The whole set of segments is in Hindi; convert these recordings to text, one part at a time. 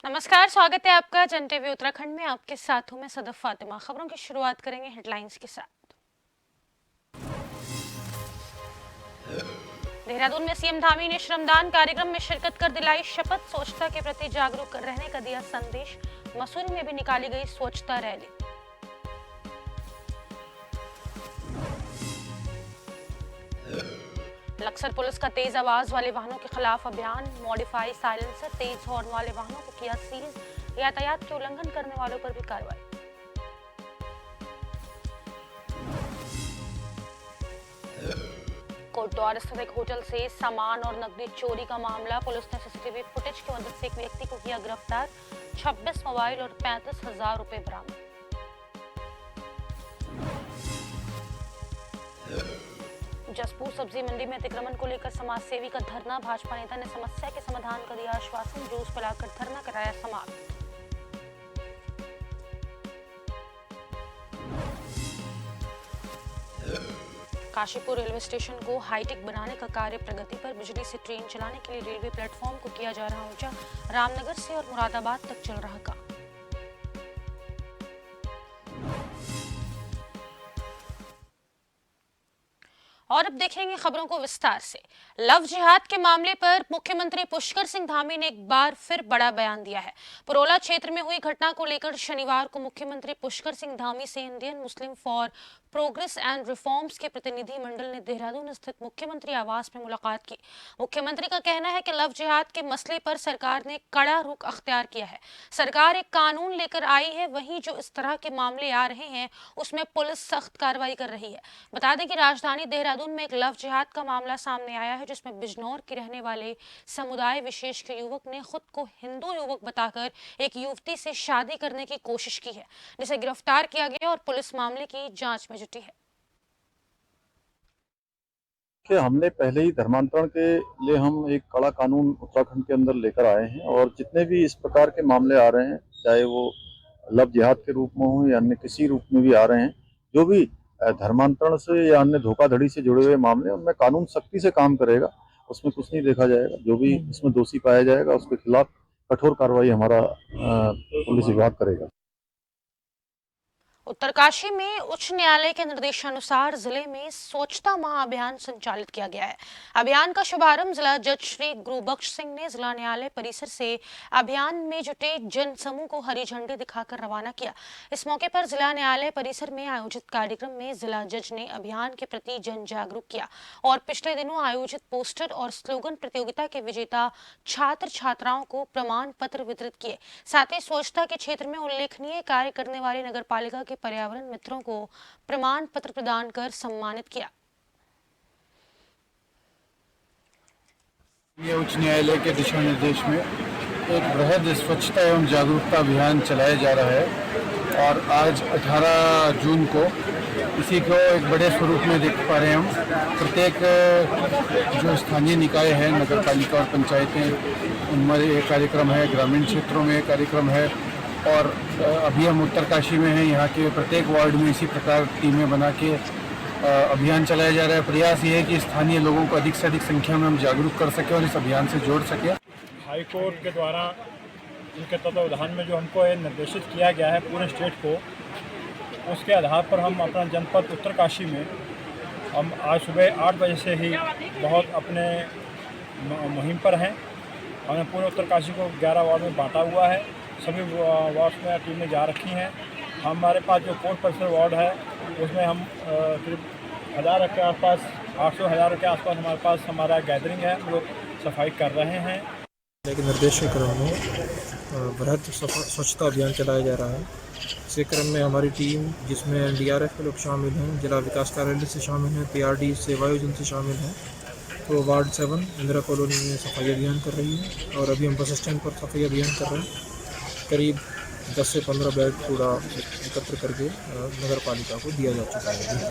नमस्कार, स्वागत है आपका जन टीवी उत्तराखंड में। आपके साथ हूं मैं सदफ फातिमा। खबरों की शुरुआत करेंगे हेडलाइंस के साथ। देहरादून में सीएम धामी ने श्रमदान कार्यक्रम में शिरकत कर दिलाई शपथ। स्वच्छता के प्रति जागरूक रहने का दिया संदेश। मसूरी में भी निकाली गई स्वच्छता रैली। लक्सर पुलिस का तेज आवाज वाले वाहनों के खिलाफ अभियान। मॉडिफाई साइलेंसर, तेज हॉर्न वाले वाहनों को किया सीज। यातायात के उल्लंघन करने वालों पर भी कार्रवाई। कोटद्वार स्थित एक होटल से सामान और नकदी चोरी का मामला। पुलिस ने सीसीटीवी फुटेज की मदद से एक व्यक्ति को किया गिरफ्तार। 26 मोबाइल और 35,000 रुपए बरामद। जसपुर सब्जी मंडी में अतिक्रमण को लेकर समाज सेवी का धरना। भाजपा नेता ने समस्या के समाधान का दिया आश्वासन। जूस पिलाकर धरना कराया समाप्त। काशीपुर रेलवे स्टेशन को हाईटेक बनाने का कार्य प्रगति पर। बिजली से ट्रेन चलाने के लिए रेलवे प्लेटफॉर्म को किया जा रहा ऊंचा। रामनगर से और मुरादाबाद तक चल रहा काम। और अब देखेंगे खबरों को विस्तार से। लव जिहाद के मामले पर मुख्यमंत्री पुष्कर सिंह धामी ने एक बार फिर बड़ा बयान दिया है। परोला क्षेत्र में हुई घटना को लेकर शनिवार को मुख्यमंत्री पुष्कर सिंह धामी से Indian Muslim for progress and reforms के प्रतिनिधि मंडल ने देहरादून स्थित मुख्यमंत्री आवास में मुलाकात की। मुख्यमंत्री का कहना है कि लव जिहाद के मसले पर सरकार ने कड़ा रुख अख्तियार किया है। सरकार एक कानून लेकर आई है, वहीं जो इस तरह के मामले आ रहे हैं उसमें पुलिस सख्त कार्रवाई कर रही है। बता दें कि राजधानी देहरादून में एक लव जिहाद का मामला सामने आया है, जिसमें बिजनौर के रहने वाले समुदाय विशेष के युवक ने खुद को हिंदू युवक बताकर एक युवती से शादी करने की कोशिश की है, जिसे गिरफ्तार किया गया और पुलिस मामले की जांच में जुटी है। कि हमने पहले ही धर्मांतरण के लिए हम एक कड़ा कानून उत्तराखंड के अंदर लेकर आए हैं और जितने भी इस प्रकार के मामले आ रहे हैं, चाहे वो लव जिहाद के रूप में हो या अन्य किसी रूप में भी आ रहे हैं, जो भी धर्मांतरण से या अन्य धोखाधड़ी से जुड़े हुए मामले, उनमें कानून सख्ती से काम करेगा। उसमें कुछ नहीं देखा जाएगा। जो भी इसमें दोषी पाया जाएगा उसके खिलाफ कठोर कार्रवाई हमारा पुलिस विभाग करेगा। उत्तरकाशी में उच्च न्यायालय के निर्देशानुसार जिले में स्वच्छता माह अभियान संचालित किया गया है। अभियान का शुभारंभ जिला जज श्री गुरुबख्श सिंह ने जिला न्यायालय परिसर से अभियान में जुटे जन समूह को हरी झंडी दिखाकर रवाना किया। इस मौके पर जिला न्यायालय परिसर में आयोजित कार्यक्रम में जिला जज ने अभियान के प्रति जन जागरूक किया और पिछले दिनों आयोजित पोस्टर और स्लोगन प्रतियोगिता के विजेता छात्र छात्राओं को प्रमाण पत्र वितरित किए। साथ ही स्वच्छता के क्षेत्र में उल्लेखनीय कार्य करने वाले नगर पालिका के पर्यावरण मित्रों को प्रमाण पत्र प्रदान कर सम्मानित किया। उच्च न्यायालय के दिशा निर्देश में एक बृहद स्वच्छता एवं जागरूकता अभियान चलाया जा रहा है और आज 18 जून को इसी को एक बड़े स्वरूप में देख पा रहे हैं हम। प्रत्येक जो स्थानीय निकाय है, नगर पालिका और पंचायतें, उनमें एक कार्यक्रम है, ग्रामीण क्षेत्रों में एक कार्यक्रम है और अभी हम उत्तरकाशी में हैं। यहाँ के प्रत्येक वार्ड में इसी प्रकार टीमें बना के अभियान चलाया जा रहा है। प्रयास ये है कि स्थानीय लोगों को अधिक से अधिक संख्या में हम जागरूक कर सकें और इस अभियान से जोड़ सकें। हाई कोर्ट के द्वारा उनके तत्वावधान में जो हमको ये निर्देशित किया गया है पूरे स्टेट को, उसके आधार पर हम अपना जनपद उत्तरकाशी में हम आज सुबह 8 बजे से ही बहुत अपने मुहिम पर हैं। हमने पूरे उत्तरकाशी को 11 वार्ड में बांटा हुआ है। सभी वार्ड में टीमें जा रखी हैं। हमारे पास जो कोर्ट परिसर वार्ड है उसमें हम करीब 1000 के आसपास, 800-1000 के आसपास हमारे पास हमारा गैदरिंग है। हम लोग सफाई कर रहे हैं। लेकिन निर्देश के क्रम में बृहद स्वच्छता अभियान चलाया जा रहा है। इसी क्रम में हमारी टीम, जिसमें NDRF के लोग शामिल हैं, जिला विकास कार्यालय से शामिल हैं, PRD सेवा योजना से शामिल हैं, तो वार्ड 7 इंदिरा कॉलोनी में सफाई अभियान कर रही है और अभी हम बस स्टैंड पर सफाई अभियान कर रहे हैं। करीब 10 से 15 बैग कूड़ा एकत्र करके नगर पालिका को दिया जा चुका है।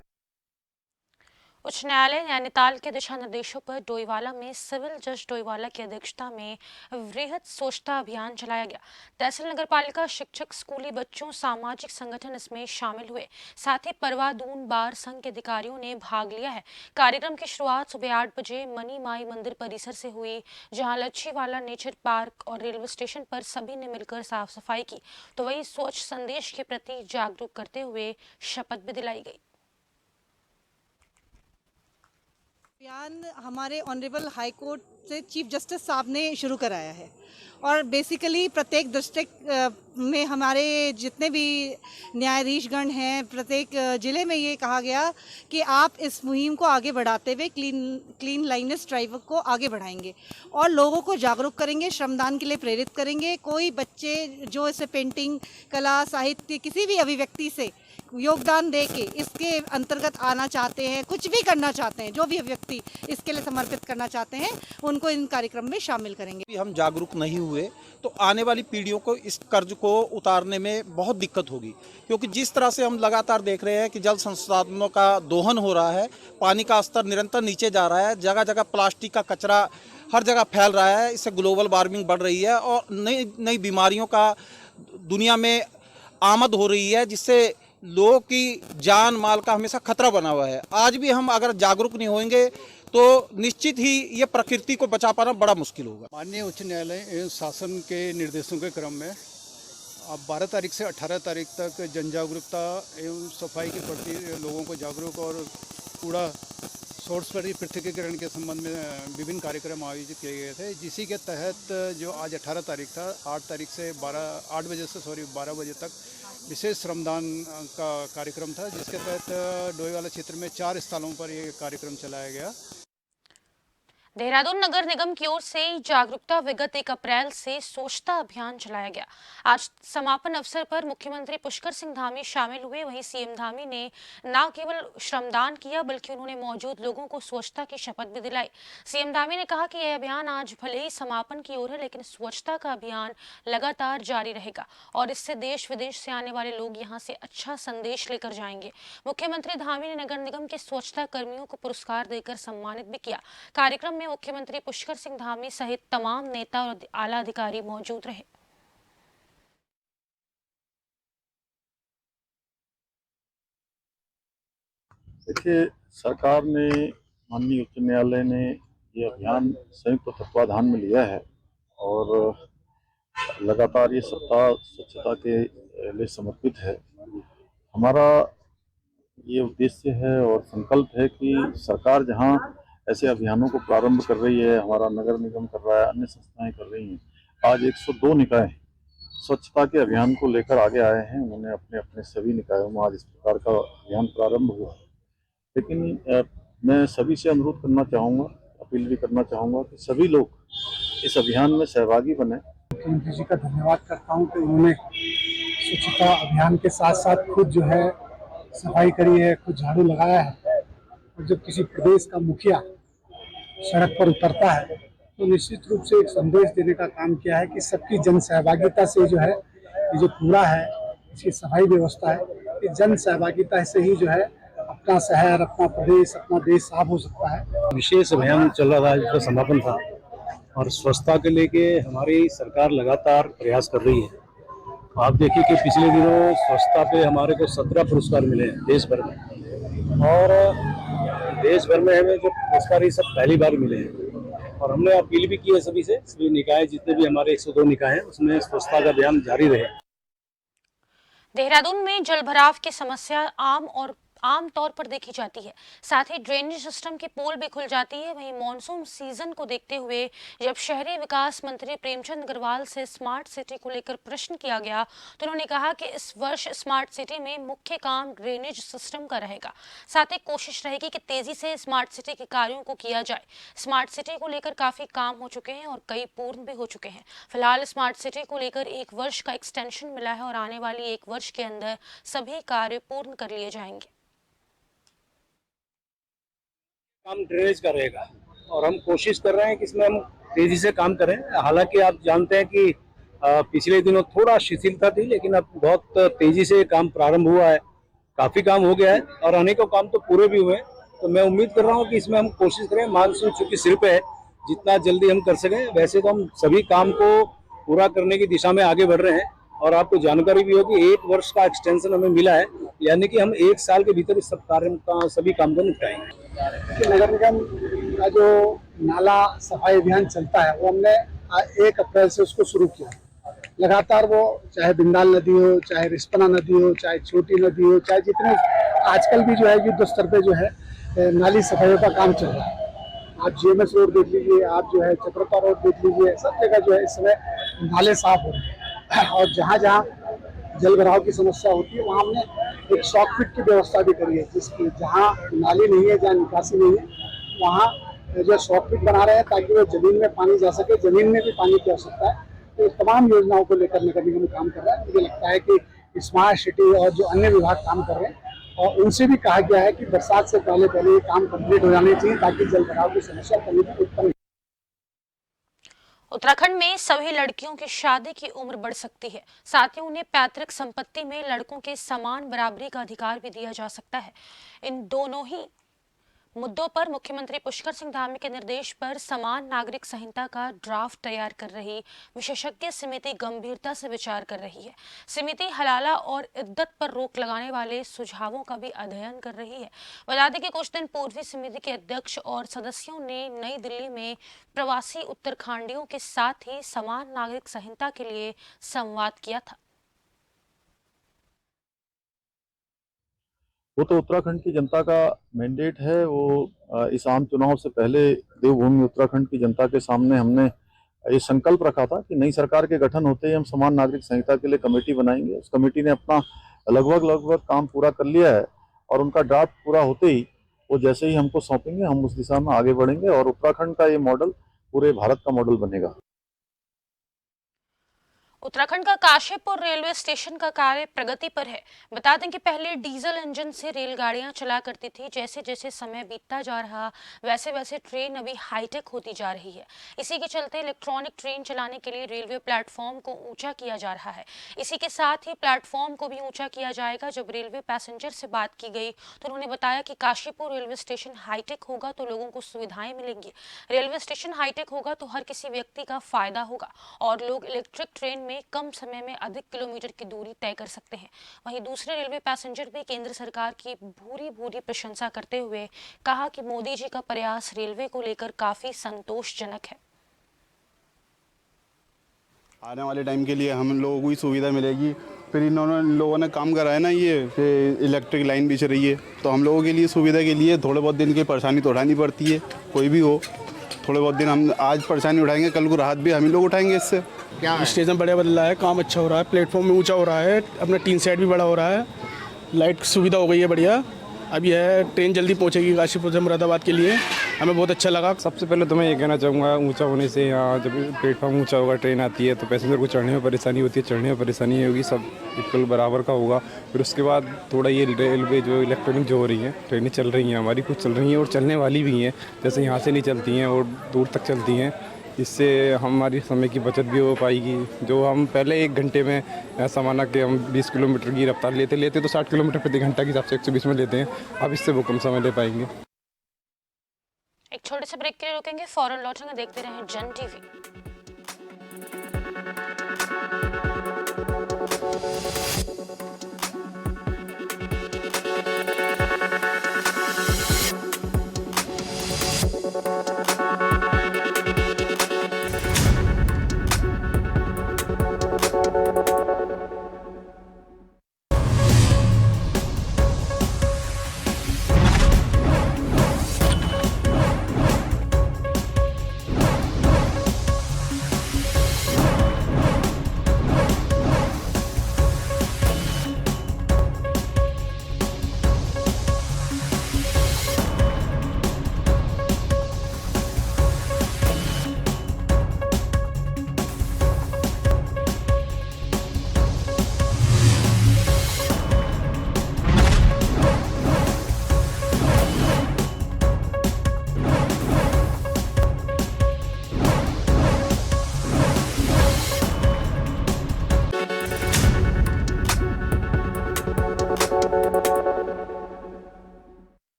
उच्च न्यायालय नैनीताल के दिशा निर्देशों पर डोईवाला में सिविल जज डोईवाला की अध्यक्षता में वृहद स्वच्छता अभियान चलाया गया। तहसील नगरपालिका, शिक्षक, स्कूली बच्चों, सामाजिक संगठन इसमें शामिल हुए। साथ ही परवादून बार संघ के अधिकारियों ने भाग लिया है। कार्यक्रम की शुरुआत सुबह 8 बजे मनी माई मंदिर परिसर से हुई, जहां लच्छीवाला नेचर पार्क और रेलवे स्टेशन पर सभी ने मिलकर साफ सफाई की, तो वही स्वच्छ संदेश के प्रति जागरूक करते हुए शपथ भी दिलाई गई। अभियान हमारे ऑनरेबल हाई कोर्ट से चीफ जस्टिस साहब ने शुरू कराया है और बेसिकली प्रत्येक डिस्ट्रिक्ट में हमारे जितने भी न्यायाधीशगण हैं, प्रत्येक ज़िले में ये कहा गया कि आप इस मुहिम को आगे बढ़ाते हुए क्लीन लाइनेस ड्राइव को आगे बढ़ाएंगे और लोगों को जागरूक करेंगे, श्रमदान के लिए प्रेरित करेंगे। कोई बच्चे जो इसे पेंटिंग, कला, साहित्य, किसी भी अभिव्यक्ति से योगदान दे के इसके अंतर्गत आना चाहते हैं, कुछ भी करना चाहते हैं, जो भी व्यक्ति इसके लिए समर्पित करना चाहते हैं, उनको इन कार्यक्रम में शामिल करेंगे। हम जागरूक नहीं हुए तो आने वाली पीढ़ियों को इस कर्ज को उतारने में बहुत दिक्कत होगी, क्योंकि जिस तरह से हम लगातार देख रहे हैं कि जल संसाधनों का दोहन हो रहा है, पानी का स्तर निरंतर नीचे जा रहा है, जगह जगह प्लास्टिक का कचरा हर जगह फैल रहा है। इससे ग्लोबल वार्मिंग बढ़ रही है और नई नई बीमारियों का दुनिया में आमद हो रही है, जिससे लोगों की जान माल का हमेशा खतरा बना हुआ है। आज भी हम अगर जागरूक नहीं होंगे तो निश्चित ही ये प्रकृति को बचा पाना बड़ा मुश्किल होगा। माननीय उच्च न्यायालय एवं शासन के निर्देशों के क्रम में अब 12 तारीख से 18 तारीख तक जन जागरूकता एवं सफाई के प्रति लोगों को जागरूक और कूड़ा सोर्स पर पृथकीकरण के संबंध में विभिन्न कार्यक्रम आयोजित किए गए थे, जिसी के तहत जो आज 18 तारीख था, 8 तारीख से 12 बजे तक विशेष श्रमदान का कार्यक्रम था, जिसके तहत डोईवाला क्षेत्र में 4 स्थलों पर ये कार्यक्रम चलाया गया। देहरादून नगर निगम की ओर से जागरूकता विगत 1 अप्रैल से स्वच्छता अभियान चलाया गया। आज समापन अवसर पर मुख्यमंत्री पुष्कर सिंह धामी शामिल हुए। वहीं सीएम धामी ने न केवल श्रमदान किया बल्कि उन्होंने मौजूद लोगों को स्वच्छता की शपथ भी दिलाई। सीएम धामी ने कहा कि यह अभियान आज भले ही समापन की ओर है, लेकिन स्वच्छता का अभियान लगातार जारी रहेगा और इससे देश विदेश से आने वाले लोग यहाँ से अच्छा संदेश लेकर जाएंगे। मुख्यमंत्री धामी ने नगर निगम के स्वच्छता कर्मियों को पुरस्कार देकर सम्मानित भी किया। कार्यक्रम में मुख्यमंत्री पुष्कर सिंह धामी सहित तमाम नेता और आला अधिकारी मौजूद रहे। देखिए, सरकार ने, माननीय उच्च न्यायालय ने ये अभियान संयुक्त तत्वाधान में लिया है और लगातार ये सप्ताह स्वच्छता के लिए समर्पित है। हमारा ये उद्देश्य है और संकल्प है कि सरकार जहां ऐसे अभियानों को प्रारंभ कर रही है, हमारा नगर निगम कर रहा है, अन्य संस्थाएं कर रही हैं। आज 102 निकाय स्वच्छता के अभियान को लेकर आगे आए हैं। उन्होंने अपने अपने सभी निकायों में आज इस प्रकार का अभियान प्रारंभ हुआ। लेकिन मैं सभी से अनुरोध करना चाहूँगा, अपील भी करना चाहूँगा कि सभी लोग इस अभियान में सहभागी बने। मुख्यमंत्री जी का धन्यवाद करता हूँ कि उन्होंने स्वच्छता अभियान के साथ साथ खुद जो है सफाई करी है, खुद झाड़ू लगाया है। और जब किसी प्रदेश का मुखिया सड़क पर उतरता है तो निश्चित रूप से एक संदेश देने का काम किया है कि सबकी जन सहभागिता से जो है ये जो कूड़ा है, इसकी सफाई व्यवस्था है, ये जन सहभागिता से ही जो है अपना शहर, अपना प्रदेश, अपना देश साफ हो सकता है। विशेष अभियान चल रहा था जिसका समापन था और स्वच्छता के लेके हमारी सरकार लगातार प्रयास कर रही है। आप देखिए कि पिछले दिनों स्वच्छता पे हमारे को 17 पुरस्कार मिले हैं देश भर में और देश भर में हमें जो पुरस्कार ये सब पहली बार मिले हैं। और हमने अपील भी की है सभी निकाय, जितने भी हमारे 102 निकाय हैं, उसमें स्वच्छता का अभियान जारी रहे। देहरादून में जलभराव की समस्या आम तौर पर देखी जाती है। साथ ही ड्रेनेज सिस्टम की पोल भी खुल जाती है। वहीं मॉनसून सीजन को देखते हुए जब शहरी विकास मंत्री प्रेमचंद अग्रवाल से स्मार्ट सिटी को लेकर प्रश्न किया गया तो उन्होंने कहा कि इस वर्ष स्मार्ट सिटी में मुख्य काम ड्रेनेज सिस्टम का रहेगा। साथ ही कोशिश रहेगी कि तेजी से स्मार्ट सिटी के कार्यों को किया जाए। स्मार्ट सिटी को लेकर काफी काम हो चुके हैं और कई पूर्ण भी हो चुके हैं। फिलहाल स्मार्ट सिटी को लेकर 1 वर्ष का एक्सटेंशन मिला है और आने वाली 1 वर्ष के अंदर सभी कार्य पूर्ण कर लिए जाएंगे। काम ड्रेनेज का रहेगा और हम कोशिश कर रहे हैं कि इसमें हम तेजी से काम करें। हालांकि आप जानते हैं कि पिछले दिनों थोड़ा शिथिलता थी, लेकिन अब बहुत तेजी से काम प्रारंभ हुआ है। काफी काम हो गया है और अनेकों काम तो पूरे भी हुए हैं तो मैं उम्मीद कर रहा हूँ कि इसमें हम कोशिश करें, मानसून चूंकि सिर पे है, जितना जल्दी हम कर सकें। वैसे तो हम सभी काम को पूरा करने की दिशा में आगे बढ़ रहे हैं और आपको जानकारी भी होगी 1 वर्ष का एक्सटेंशन हमें मिला है, यानी कि हम 1 साल के भीतर इस सब कार्य का सभी काम को निपटाएंगे। नगर निगम का जो नाला सफाई अभियान चलता है वो हमने 1 अप्रैल से उसको शुरू किया। लगातार वो चाहे बिंदाल नदी हो, चाहे रिस्पना नदी हो, चाहे छोटी नदी हो, चाहे जितने आजकल भी जो है युद्ध स्तर पे जो है नाली सफाइयों का काम चल रहा है। आप GMS रोड देख लीजिए, आप जो है चक्रता रोड देख लीजिए, सब जगह जो है इस समय नाले साफ हो रहे हैं और जहाँ जहाँ जल भराव की समस्या होती है वहाँ हमने एक शॉक पिट की व्यवस्था भी करी है, जिसकी जहाँ नाली नहीं है, जहाँ निकासी नहीं है, वहाँ जो शॉक पिट बना रहे हैं ताकि वो जमीन में पानी जा सके। जमीन में भी पानी की आवश्यकता है, तो इस तमाम योजनाओं को लेकर नगर निगम काम कर रहा है। मुझे लगता है कि स्मार्ट सिटी और जो अन्य विभाग काम कर रहे हैं और उनसे भी कहा गया है कि बरसात से पहले ये काम कंप्लीट हो जाने चाहिए ताकि जल भराव की समस्या कभी भी उत्पन्न। उत्तराखंड में सभी लड़कियों की शादी की उम्र बढ़ सकती है, साथ ही उन्हें पैतृक संपत्ति में लड़कों के समान बराबरी का अधिकार भी दिया जा सकता है। इन दोनों ही मुद्दों पर मुख्यमंत्री पुष्कर सिंह धामी के निर्देश पर समान नागरिक संहिता का ड्राफ्ट तैयार कर रही विशेषज्ञ समिति गंभीरता से विचार कर रही है। समिति हलाला और इद्दत पर रोक लगाने वाले सुझावों का भी अध्ययन कर रही है। बता दें कि कुछ दिन पूर्व ही समिति के अध्यक्ष और सदस्यों ने नई दिल्ली में प्रवासी उत्तराखंडियों के साथ ही समान नागरिक संहिता के लिए संवाद किया था। वो तो उत्तराखंड की जनता का मैंडेट है। वो इस आम चुनाव से पहले देवभूमि उत्तराखंड की जनता के सामने हमने ये संकल्प रखा था कि नई सरकार के गठन होते ही हम समान नागरिक संहिता के लिए कमेटी बनाएंगे। उस कमेटी ने अपना लगभग काम पूरा कर लिया है और उनका ड्राफ्ट पूरा होते ही वो जैसे ही हमको सौंपेंगे हम उस दिशा में आगे बढ़ेंगे और उत्तराखंड का ये मॉडल पूरे भारत का मॉडल बनेगा। उत्तराखंड का काशीपुर रेलवे स्टेशन का कार्य प्रगति पर है। बता दें कि पहले डीजल इंजन से रेलगाड़ियां चला करती थी। जैसे जैसे समय बीतता जा रहा वैसे वैसे ट्रेन अभी हाईटेक होती जा रही है। इसी के चलते इलेक्ट्रॉनिक ट्रेन चलाने के लिए रेलवे प्लेटफॉर्म को ऊंचा किया जा रहा है। इसी के साथ ही प्लेटफॉर्म को भी ऊंचा किया जाएगा। जब रेलवे पैसेंजर से बात की गई तो उन्होंने बताया कि काशीपुर रेलवे स्टेशन हाईटेक होगा तो लोगों को सुविधाएं मिलेंगी। रेलवे स्टेशन हाईटेक होगा तो हर किसी व्यक्ति का फायदा होगा और लोग इलेक्ट्रिक ट्रेन में कम समय में अधिक किलोमीटर की दूरी तय कर सकते हैं। वहीं दूसरे रेलवे पैसेंजर भी केंद्र सरकार की भूरी प्रशंसा करते हुए कहा कि मोदी जी का प्रयास रेलवे को लेकर काफी संतोषजनक है। आने वाले टाइम के लिए हम लोगों को ही सुविधा मिलेगी। फिर इन लोगों ने काम करा है ना, ये इलेक्ट्रिक लाइन बिछ रही है, तो हम लोगों के लिए सुविधा के लिए थोड़े बहुत दिन की परेशानी तो उठानी पड़ती है। कोई भी हो, थोड़े बहुत दिन हम आज परेशानी उठाएंगे, कल को राहत भी हम ही लोग उठाएंगे। इससे क्या स्टेशन बढ़िया बदल रहा है, काम अच्छा हो रहा है, प्लेटफॉर्म में ऊंचा हो रहा है, अपना टीन सेट भी बड़ा हो रहा है, लाइट सुविधा हो गई है बढ़िया। अब यह है ट्रेन जल्दी पहुंचेगी काशीपुर से मुरादाबाद के लिए, हमें बहुत अच्छा लगा। सबसे पहले तो मैं ये कहना चाहूँगा, ऊंचा होने से यहाँ जब प्लेटफॉर्म ऊंचा होगा, ट्रेन आती है तो पैसेंजर को चढ़ने में परेशानी होती है, चढ़ने में परेशानी होगी, सब इक्वल बराबर का होगा। फिर उसके बाद थोड़ा ये रेलवे जो इलेक्ट्रॉनिक जो हो रही है, ट्रेनें चल रही हैं हमारी, कुछ चल रही हैं और चलने वाली भी हैं, जैसे यहाँ से नहीं चलती हैं और दूर तक चलती हैं। इससे हमारी समय की बचत भी हो पाएगी। जो हम पहले 1 घंटे में ऐसा माना कि हम 20 किलोमीटर की रफ्तार लेते तो 60 किलोमीटर प्रति घंटा के हिसाब से 120 में लेते हैं। अब इससे वो कम समय ले पाएंगे। एक छोटे से ब्रेक के लिए रुकेंगे, फौरन लौटेंगे। देखते रहें जन टीवी।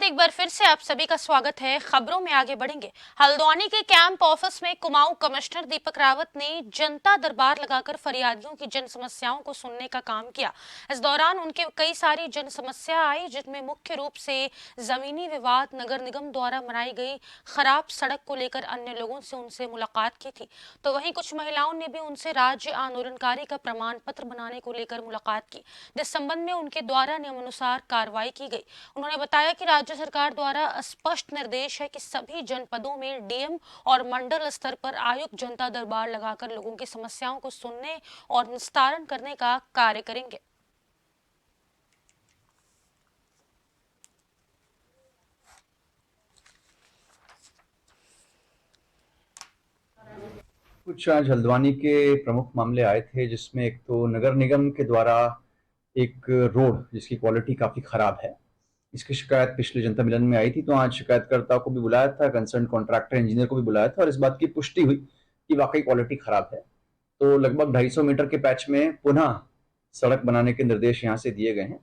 एक बार फिर से आप सभी का स्वागत है। खबरों में आगे बढ़ेंगे। हल्द्वानी के कैंप ऑफिस में कुमाऊं कमिश्नर दीपक रावत ने जनता दरबार लगाकर फरियादियों की जन समस्याओं को सुनने का काम किया। इस दौरान उनके कई सारी जन समस्या आई, जिसमें मुख्य रूप से जमीनी विवाद, नगर निगम द्वारा बनाई गई खराब सड़क को लेकर अन्य लोगों से उनसे मुलाकात की थी। तो वहीं कुछ महिलाओं ने भी उनसे राज्य आंदोलनकारी का प्रमाण पत्र बनाने को लेकर मुलाकात की, जिस संबंध में उनके द्वारा नियमानुसार कार्रवाई की गई। उन्होंने बताया कि राज्य सरकार द्वारा स्पष्ट निर्देश है कि सभी जनपदों में डीएम और मंडल स्तर पर आयुक्त जनता दरबार लगाकर लोगों की समस्याओं को सुनने और निस्तारण करने का कार्य करेंगे। कुछ आज हल्द्वानी के प्रमुख मामले आए थे, जिसमें एक तो नगर निगम के द्वारा एक रोड जिसकी क्वालिटी काफ़ी ख़राब है, इसकी शिकायत पिछले जनता मिलन में आई थी। तो आज शिकायतकर्ता को भी बुलाया था, कंसर्न कॉन्ट्रैक्टर इंजीनियर को भी बुलाया था और इस बात की पुष्टि हुई कि वाकई क्वालिटी ख़राब है। तो लगभग 250 मीटर के पैच में पुनः सड़क बनाने के निर्देश यहाँ से दिए गए हैं।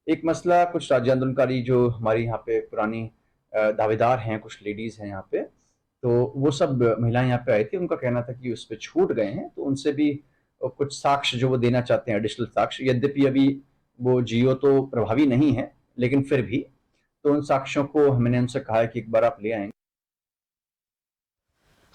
एक मसला, कुछ राज्य आंदोलनकारी जो हमारी यहाँ पे पुरानी दावेदार हैं, कुछ लेडीज़ हैं यहाँ पे, तो वो सब महिलाएं यहाँ पे आई थी। उनका कहना था कि उस पर छूट गए हैं, तो उनसे भी कुछ साक्ष्य जो वो देना चाहते हैं, एडिशनल साक्ष्य। यद्यपि अभी वो जियो तो प्रभावी नहीं है, लेकिन फिर भी तो उन साक्ष्यों को हमने उनसे कहा है कि एक बार आप ले आएंगे।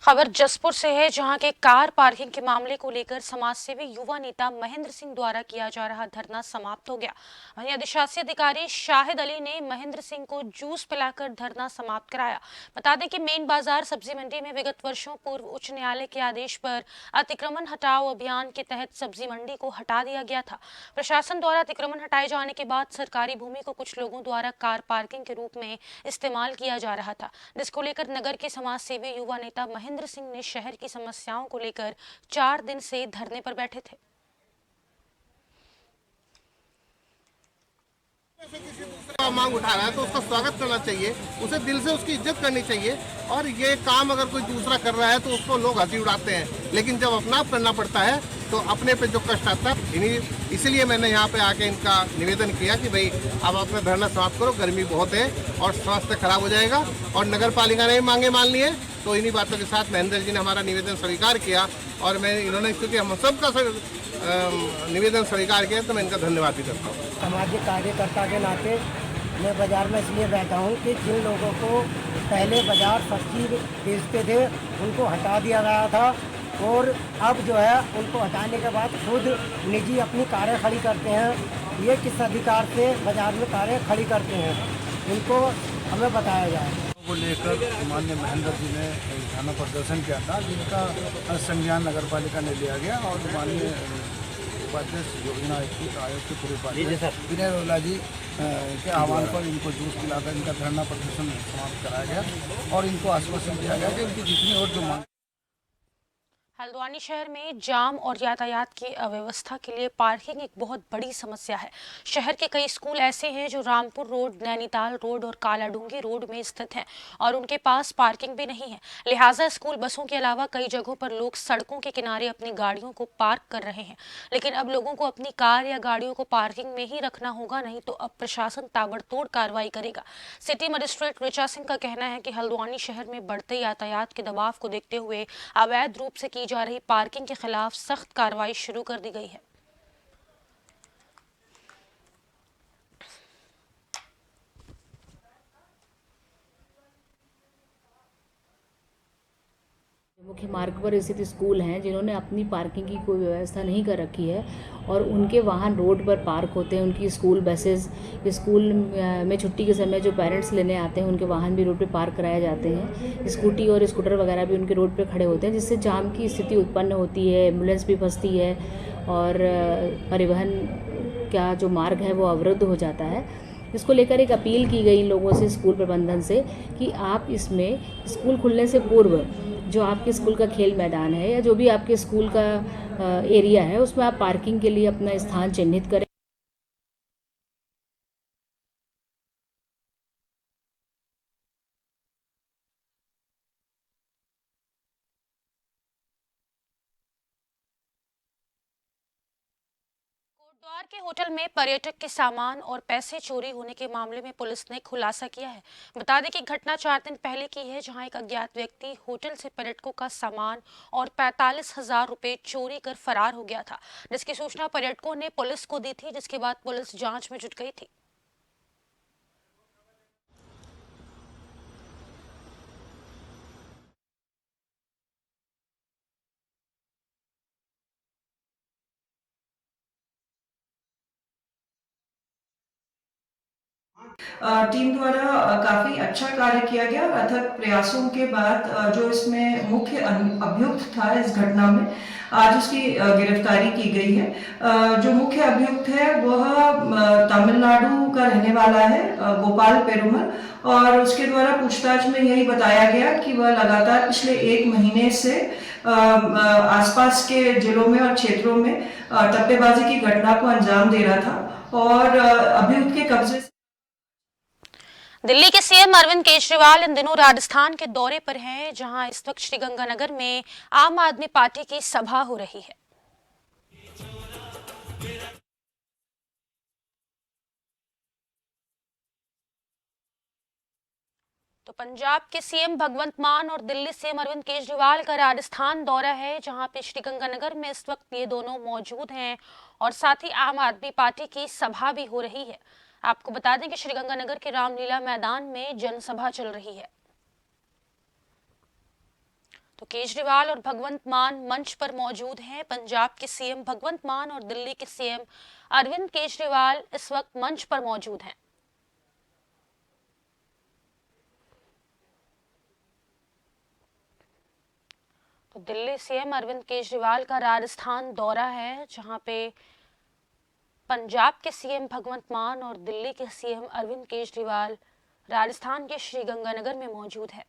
खबर जसपुर से है, जहां के कार पार्किंग के मामले को लेकर समाजसेवी युवा नेता महेंद्र सिंह द्वारा किया जा रहा धरना समाप्त हो गया। वहीं अधिशासी अधिकारी शाहिद अली ने महेंद्र सिंह को जूस पिलाकर धरना समाप्त कराया। बता दें कि मेन बाजार सब्जी मंडी में विगत वर्षों पूर्व उच्च न्यायालय के आदेश पर अतिक्रमण हटाओ अभियान के तहत सब्जी मंडी को हटा दिया गया था। प्रशासन द्वारा अतिक्रमण हटाए जाने के बाद सरकारी भूमि को कुछ लोगों द्वारा कार पार्किंग के रूप में इस्तेमाल किया जा रहा था, जिसको लेकर नगर के समाजसेवी युवा नेता महेंद्र सिंह ने शहर की समस्याओं को लेकर 4 दिन से धरने पर बैठे थे। किसी दूसरा मांग उठा रहा है तो उसका स्वागत करना चाहिए, उसे दिल से उसकी इज्जत करनी चाहिए। और ये काम अगर कोई दूसरा कर रहा है तो उसको लोग हंसी उड़ाते हैं, लेकिन जब अपना करना पड़ता है तो अपने पे जो कष्ट आता है, इसीलिए मैंने यहाँ पे आके इनका निवेदन किया कि भाई अब अपना धरना समाप्त करो, गर्मी बहुत है और स्वास्थ्य खराब हो जाएगा। और नगर पालिका ने मांगे मान ली है, तो इन्हीं बातों के साथ महेंद्र जी ने हमारा निवेदन स्वीकार किया और इन्होंने, क्योंकि हम सबका निवेदन स्वीकार किया, तो मैं इनका धन्यवाद भी करता हूँ। सामाजिक कार्यकर्ता के नाते मैं बाज़ार में इसलिए बैठा हूँ कि जिन लोगों को पहले बाज़ार सब्जी बेचते थे उनको हटा दिया गया था, और अब जो है उनको हटाने के बाद खुद निजी अपनी कारें खड़ी करते हैं। ये किस अधिकार से बाज़ार में कारें खड़ी करते हैं, इनको हमें बताया जाए। को लेकर माननीय महेंद्र जी ने धरना प्रदर्शन किया था, जिनका संज्ञान नगर पालिका ने लिया गया और माननीय उपाध्यक्ष योजना आयोग के पूर्व उपाध्यक्ष विनय रोला जी के आह्वान पर इनको जूस पिलाकर इनका धरना प्रदर्शन समाप्त कराया गया और इनको आश्वासन दिया गया कि इनकी जितनी और जो मांग। हल्द्वानी शहर में जाम और यातायात की अव्यवस्था के लिए पार्किंग एक बहुत बड़ी समस्या है। शहर के कई स्कूल ऐसे हैं जो रामपुर रोड, नैनीताल रोड और कालाडूंगी रोड में स्थित हैं और उनके पास पार्किंग भी नहीं है। लिहाजा स्कूल बसों के अलावा कई जगहों पर लोग सड़कों के किनारे अपनी गाड़ियों को पार्क कर रहे हैं। लेकिन अब लोगों को अपनी कार या गाड़ियों को पार्किंग में ही रखना होगा, नहीं तो अब प्रशासन ताबड़तोड़ कार्रवाई करेगा। सिटी मजिस्ट्रेट ऋचा सिंह का कहना है कि हल्द्वानी शहर में बढ़ते यातायात के दबाव को देखते हुए अवैध रूप से जा रही पार्किंग के खिलाफ सख्त कार्रवाई शुरू कर दी गई है। मुख्य मार्ग पर स्थित स्कूल हैं जिन्होंने अपनी पार्किंग की कोई व्यवस्था नहीं कर रखी है और उनके वाहन रोड पर पार्क होते हैं। उनकी स्कूल बसेस, स्कूल में छुट्टी के समय जो पेरेंट्स लेने आते हैं उनके वाहन भी रोड पे पार्क कराए जाते हैं। स्कूटी और स्कूटर वगैरह भी उनके रोड पे खड़े होते हैं, जिससे जाम की स्थिति उत्पन्न होती है, एम्बुलेंस भी फंसती है और परिवहन का जो मार्ग है वो अवरुद्ध हो जाता है। इसको लेकर एक अपील की गई इन लोगों से, स्कूल प्रबंधन से, कि आप इसमें स्कूल खुलने से पूर्व जो आपके स्कूल का खेल मैदान है या जो भी आपके स्कूल का एरिया है उसमें आप पार्किंग के लिए अपना स्थान चिन्हित करें। हरिद्वार के होटल में पर्यटक के सामान और पैसे चोरी होने के मामले में पुलिस ने खुलासा किया है। बता दें कि घटना 4 दिन पहले की है, जहां एक अज्ञात व्यक्ति होटल से पर्यटकों का सामान और 45,000 रुपए चोरी कर फरार हो गया था, जिसकी सूचना पर्यटकों ने पुलिस को दी थी, जिसके बाद पुलिस जांच में जुट गई थी। टीम द्वारा काफ़ी अच्छा कार्य किया गया और अथक प्रयासों के बाद जो इसमें मुख्य अभियुक्त था इस घटना में, आज उसकी गिरफ्तारी की गई है। जो मुख्य अभियुक्त है वह तमिलनाडु का रहने वाला है, गोपाल पेरुमल, और उसके द्वारा पूछताछ में यही बताया गया कि वह लगातार पिछले 1 महीने से आसपास के जिलों में और क्षेत्रों में टप्पेबाजी की घटना को अंजाम दे रहा था और अभियुक्त के कब्जे से। दिल्ली के सीएम अरविंद केजरीवाल इन दिनों राजस्थान के दौरे पर हैं, जहां इस वक्त श्रीगंगानगर में आम आदमी पार्टी की सभा हो रही है। तो पंजाब के सीएम भगवंत मान और दिल्ली सीएम अरविंद केजरीवाल का राजस्थान दौरा है, जहां पे श्रीगंगानगर में इस वक्त ये दोनों मौजूद हैं और साथ ही आम आदमी पार्टी की सभा भी हो रही है। आपको बता दें कि श्रीगंगानगर के रामलीला मैदान में जनसभा चल रही है। तो केजरीवाल और भगवंत मान मंच पर मौजूद हैं। पंजाब के सीएम भगवंत मान और दिल्ली के सीएम अरविंद केजरीवाल इस वक्त मंच पर मौजूद हैं। तो दिल्ली सीएम अरविंद केजरीवाल का राजस्थान दौरा है, जहां पे पंजाब के सीएम भगवंत मान और दिल्ली के सीएम अरविंद केजरीवाल राजस्थान के श्रीगंगानगर में मौजूद है।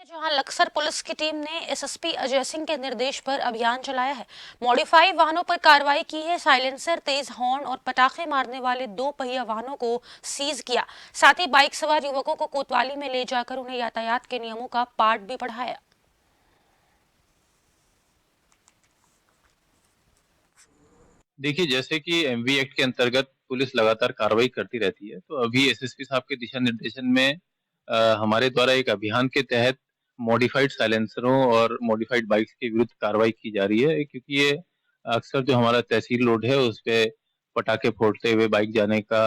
जहां लक्सर पुलिस की टीम ने एसएसपी अजय सिंह के निर्देश पर अभियान चलाया है। मॉडिफाई वाहनों पर कार्रवाई की है। साइलेंसर, तेज हॉर्न और पटाखे मारने वाले 2 पहिया वाहनों को सीज किया। साथ ही बाइक सवार युवकों को कोतवाली में ले जाकर उन्हें यातायात के नियमों का पाठ भी पढ़ाया। देखिए, जैसे कि एमवी एक्ट के अंतर्गत पुलिस लगातार कार्रवाई करती रहती है, तो अभी एसएसपी साहब के दिशा निर्देशन में हमारे द्वारा एक अभियान के तहत मॉडिफाइड साइलेंसरों और मॉडिफाइड बाइक्स के विरुद्ध कार्रवाई की जा रही है, क्योंकि ये अक्सर जो हमारा तहसील रोड है उस पे पटाखे फोड़ते हुए बाइक जाने का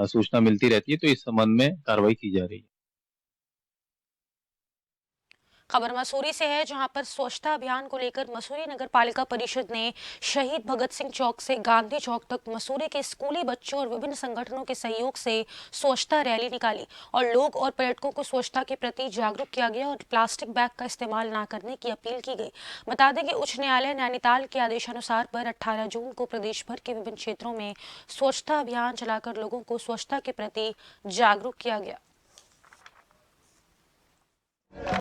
सूचना मिलती रहती है, तो इस संबंध में कार्रवाई की जा रही है। खबर मसूरी से है, जहां पर स्वच्छता अभियान को लेकर मसूरी नगर पालिका परिषद ने शहीद भगत सिंह चौक से गांधी चौक तक मसूरी के स्कूली बच्चों और विभिन्न संगठनों के सहयोग से स्वच्छता रैली निकाली और लोग और पर्यटकों को स्वच्छता के प्रति जागरूक किया गया और प्लास्टिक बैग का इस्तेमाल न करने की अपील की गई। बता दें कि उच्च न्यायालय नैनीताल के आदेशानुसार पर 18 जून को प्रदेश भर के विभिन्न क्षेत्रों में स्वच्छता अभियान चलाकर लोगों को स्वच्छता के प्रति जागरूक किया गया।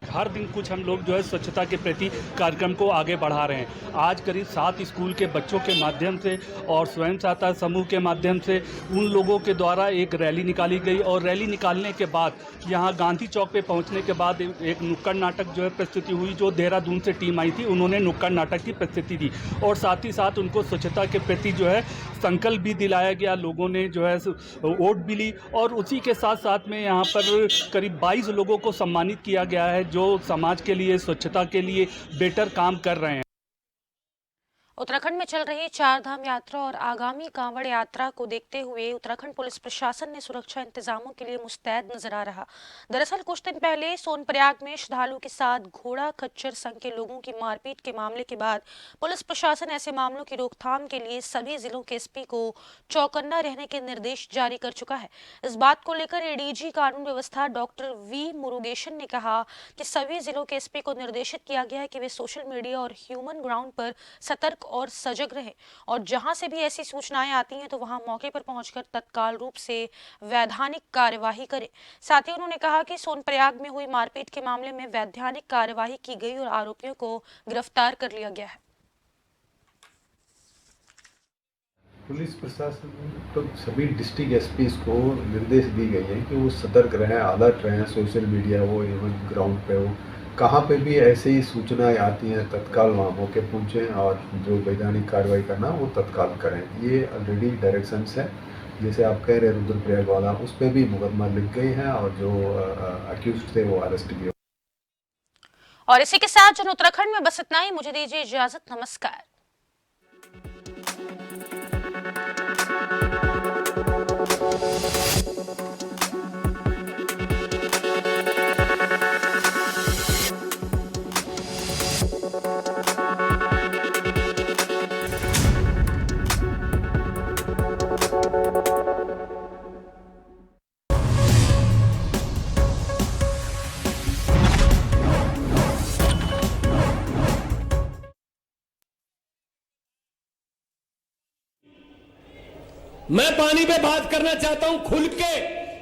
हर दिन कुछ हम लोग जो है स्वच्छता के प्रति कार्यक्रम को आगे बढ़ा रहे हैं। आज करीब 7 स्कूल के बच्चों के माध्यम से और स्वयं सहायता समूह के माध्यम से उन लोगों के द्वारा एक रैली निकाली गई और रैली निकालने के बाद यहाँ गांधी चौक पे पहुँचने के बाद एक नुक्कड़ नाटक जो है प्रस्तुति हुई। जो देहरादून से टीम आई थी उन्होंने नुक्कड़ नाटक की प्रस्तुति दी और साथ ही साथ उनको स्वच्छता के प्रति जो है संकल्प भी दिलाया गया। लोगों ने जो है वोट भी ली और उसी के साथ साथ में यहाँ पर करीब 22 लोगों को सम्मानित किया गया है जो समाज के लिए स्वच्छता के लिए बेटर काम कर रहे हैं। उत्तराखंड में चल रही 4 धाम यात्रा और आगामी कांवड़ यात्रा को देखते हुए उत्तराखंड पुलिस प्रशासन ने सुरक्षा इंतजामों के लिए मुस्तैद नजर आ रहा। दरअसल कुछ दिन पहले सोनप्रयाग में श्रद्धालु के साथ घोड़ा खच्चर संघ के लोगों की मारपीट के मामले के बाद पुलिस प्रशासन ऐसे मामलों की रोकथाम के लिए सभी जिलों के एसपी को चौकन्ना रहने के निर्देश जारी कर चुका है। इस बात को लेकर एडीजी कानून व्यवस्था डॉक्टर वी मुरुगेशन ने कहा कि सभी जिलों के एसपी को निर्देशित किया गया है कि वे सोशल मीडिया और ह्यूमन ग्राउंड पर सतर्क और सजग रहें और जहां से भी ऐसी सूचनाएं आती हैं तो वहां मौके पर पहुंचकर तत्काल रूप से वैधानिक कार्यवाही करें। साथ ही उन्होंने कहा कि सोनप्रयाग में हुई मारपीट के मामले में वैधानिक कार्यवाही की गई और आरोपियों को गिरफ्तार कर लिया गया है। पुलिस प्रशासन तो सभी डिस्ट्रिक्ट एसपीज को निर्देश दी गई है कि वो सतर्क रहें, अलर्ट रहें, सोशल मीडिया हो, इवन ग्राउंड पे हो, कहाँ पे भी ऐसे ही सूचनाएं आती हैं तत्काल वहाँ मौके पहुँचें और जो वैधानिक कार्रवाई करना वो तत्काल करें। ये ऑलरेडी डायरेक्शंस है, जैसे आप कह रहे रुद्रप्रयाग वाला, उस पर भी मुकदमा लिख गई है और जो अक्यूज्ड थे वो अरेस्ट भी। और इसी के साथ जन उत्तराखंड में बस इतना ही। मुझे दीजिए इजाजत, नमस्कार। मैं पानी पे बात करना चाहता हूं, खुल के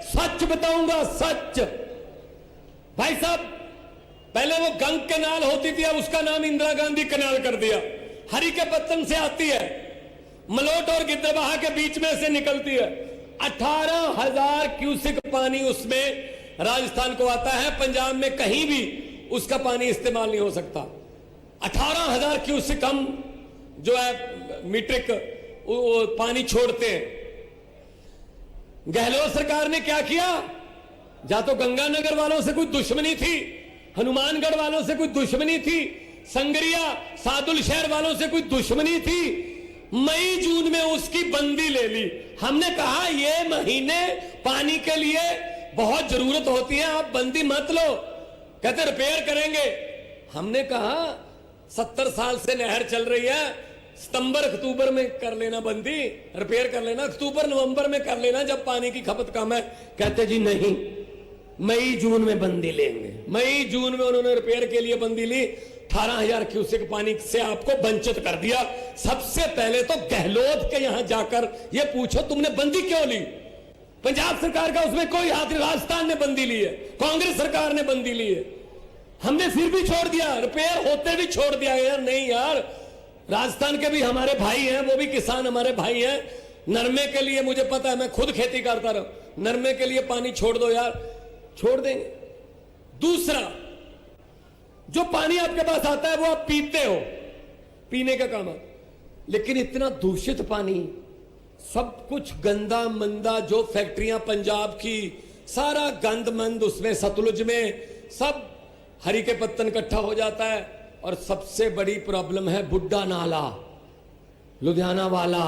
सच बताऊंगा, सच। भाई साहब, पहले वो गंग कैनाल होती थी, अब उसका नाम इंदिरा गांधी कैनाल कर दिया। हरी के पत्तन से आती है, मलोट और गिद्धरबाहा के बीच में से निकलती है। 18,000 क्यूसेक पानी उसमें राजस्थान को आता है। पंजाब में कहीं भी उसका पानी इस्तेमाल नहीं हो सकता। 18,000 क्यूसेक हम जो है मीट्रिक पानी छोड़ते हैं। गहलोत सरकार ने क्या किया? या तो गंगानगर वालों से कोई दुश्मनी थी, हनुमानगढ़ वालों से कोई दुश्मनी थी, संगरिया सादुल शहर वालों से कोई दुश्मनी थी। मई जून में उसकी बंदी ले ली। हमने कहा ये महीने पानी के लिए बहुत जरूरत होती है, आप बंदी मत लो। कहते रिपेयर करेंगे। हमने कहा 70 साल से नहर चल रही है, सितंबर अक्टूबर में कर लेना बंदी, रिपेयर कर लेना, अक्टूबर नवंबर में कर लेना जब पानी की खपत कम है। कहते जी नहीं, मई जून में बंदी लेंगे। मई जून में उन्होंने रिपेयर के लिए बंदी ली। 18,000 क्यूसेक पानी से आपको वंचित कर दिया। सबसे पहले तो गहलोत के यहां जाकर ये पूछो तुमने बंदी क्यों ली? पंजाब सरकार का उसमें कोई हाथ नहीं, राजस्थान ने बंदी ली है, कांग्रेस सरकार ने बंदी ली है। हमने फिर भी छोड़ दिया, रिपेयर होते भी छोड़ दिया। यार नहीं यार, राजस्थान के भी हमारे भाई हैं, वो भी किसान हमारे भाई हैं। नरमे के लिए मुझे पता है, मैं खुद खेती करता रहा, नरमे के लिए पानी छोड़ दो यार, छोड़ देंगे। दूसरा, जो पानी आपके पास आता है वो आप पीते हो, पीने का काम है, लेकिन इतना दूषित पानी, सब कुछ गंदा मंदा, जो फैक्ट्रियां पंजाब की, सारा गंद मंद उसमें सतलुज में सब हरी के पत्तन इकट्ठा हो जाता है। और सबसे बड़ी प्रॉब्लम है बुड्ढा नाला, लुधियाना वाला।